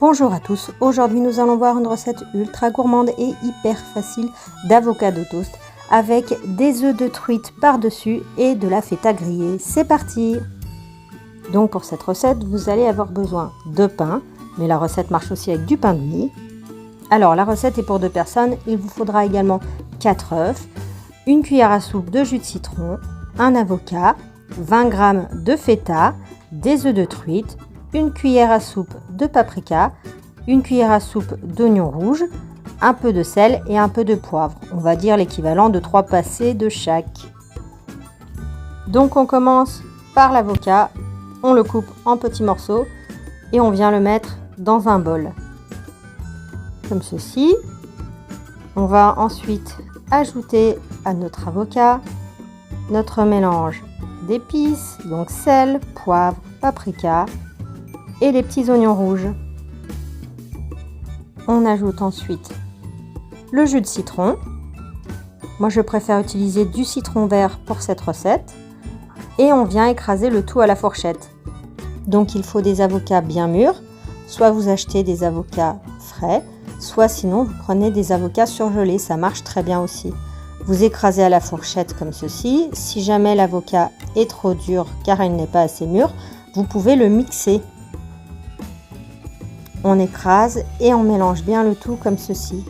Bonjour à tous, aujourd'hui nous allons voir une recette ultra gourmande et hyper facile d'avocado toast avec des œufs de truite par-dessus et de la feta grillée. C'est parti! Donc pour cette recette, vous allez avoir besoin de pain, mais la recette marche aussi avec du pain de mie. Alors la recette est pour 2 personnes, il vous faudra également 4 œufs, une cuillère à soupe de jus de citron, un avocat, 20 g de feta, des œufs de truite, une cuillère à soupe de paprika, une cuillère à soupe d'oignon rouge, un peu de sel et un peu de poivre. On va dire l'équivalent de 3 passées de chaque. Donc on commence par l'avocat, on le coupe en petits morceaux et on vient le mettre dans un bol. Comme ceci. On va ensuite ajouter à notre avocat notre mélange d'épices, donc sel, poivre, paprika et les petits oignons rouges. On ajoute ensuite le jus de citron. Moi je préfère utiliser du citron vert pour cette recette. Et on vient écraser le tout à la fourchette. Donc il faut des avocats bien mûrs. Soit vous achetez des avocats frais, soit sinon vous prenez des avocats surgelés, ça marche très bien aussi. Vous écrasez à la fourchette comme ceci. Si jamais l'avocat est trop dur car il n'est pas assez mûr, vous pouvez le mixer. On écrase et on mélange bien le tout comme ceci.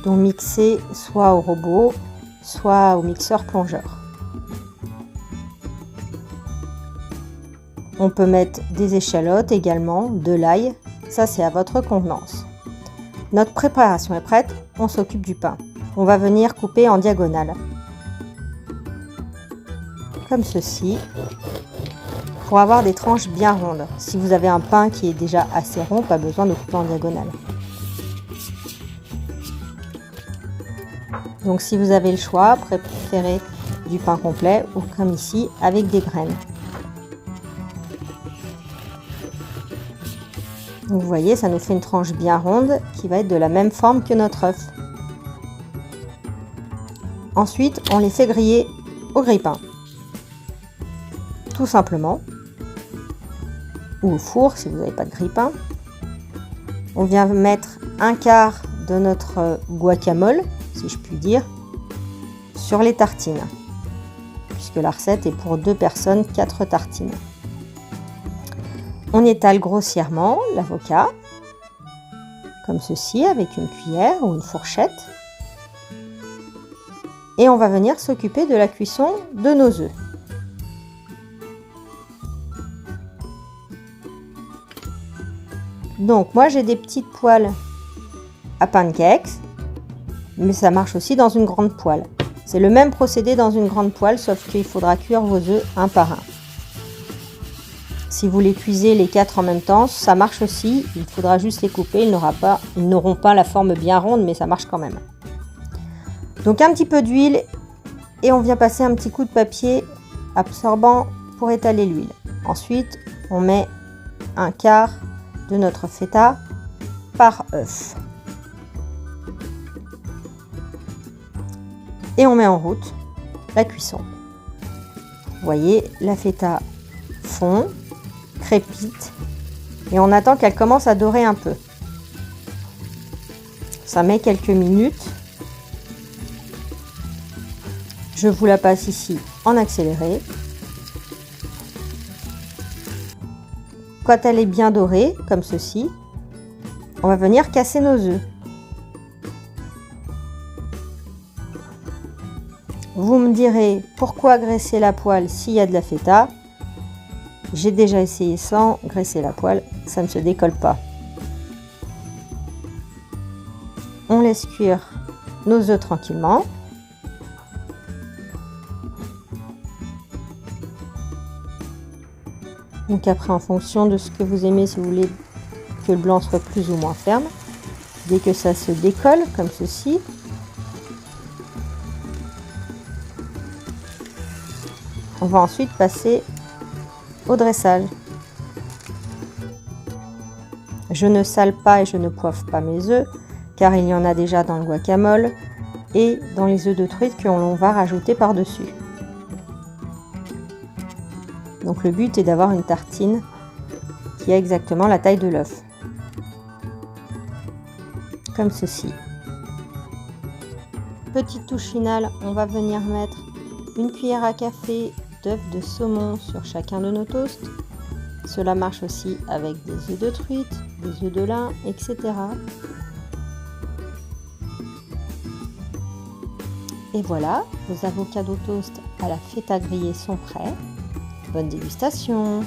Donc mixer soit au robot, soit au mixeur plongeur. On peut mettre des échalotes également, de l'ail, ça c'est à votre convenance. Notre préparation est prête, on s'occupe du pain. On va venir couper en diagonale. Comme ceci. Pour avoir des tranches bien rondes. Si vous avez un pain qui est déjà assez rond, pas besoin de couper en diagonale. Donc si vous avez le choix, préférez du pain complet ou comme ici avec des graines. Donc vous voyez, ça nous fait une tranche bien ronde qui va être de la même forme que notre œuf. Ensuite, on les fait griller au grille-pain. Tout simplement. Ou au four si vous n'avez pas de grille-pain. On vient mettre un quart de notre guacamole, si je puis dire, sur les tartines. Puisque la recette est pour 2 personnes, 4 tartines. On étale grossièrement l'avocat, comme ceci, avec une cuillère ou une fourchette. Et on va venir s'occuper de la cuisson de nos œufs. Donc moi j'ai des petites poêles à pancakes, mais ça marche aussi dans une grande poêle. C'est le même procédé dans une grande poêle, sauf qu'il faudra cuire vos œufs un par un. Si vous les cuisez les 4 en même temps, ça marche aussi, il faudra juste les couper, ils n'auront pas la forme bien ronde, mais ça marche quand même. Donc un petit peu d'huile et on vient passer un petit coup de papier absorbant pour étaler l'huile. Ensuite, on met un quart de notre feta par œuf. Et on met en route la cuisson. Vous voyez, la feta fond, crépite et on attend qu'elle commence à dorer un peu. Ça met quelques minutes. Je vous la passe ici en accéléré. Quand elle est bien dorée, comme ceci, on va venir casser nos œufs. Vous me direz pourquoi graisser la poêle s'il y a de la feta. J'ai déjà essayé sans graisser la poêle, ça ne se décolle pas. On laisse cuire nos œufs tranquillement. Donc après, en fonction de ce que vous aimez, si vous voulez que le blanc soit plus ou moins ferme, dès que ça se décolle, comme ceci, on va ensuite passer au dressage. Je ne sale pas et je ne poivre pas mes œufs, car il y en a déjà dans le guacamole et dans les œufs de truite que l'on va rajouter par-dessus. Donc le but est d'avoir une tartine qui a exactement la taille de l'œuf. Comme ceci. Petite touche finale, on va venir mettre une cuillère à café d'œufs de saumon sur chacun de nos toasts. Cela marche aussi avec des œufs de truite, des œufs de lin, etc. Et voilà, vos avocados toast à la feta grillée sont prêts. Bonne dégustation!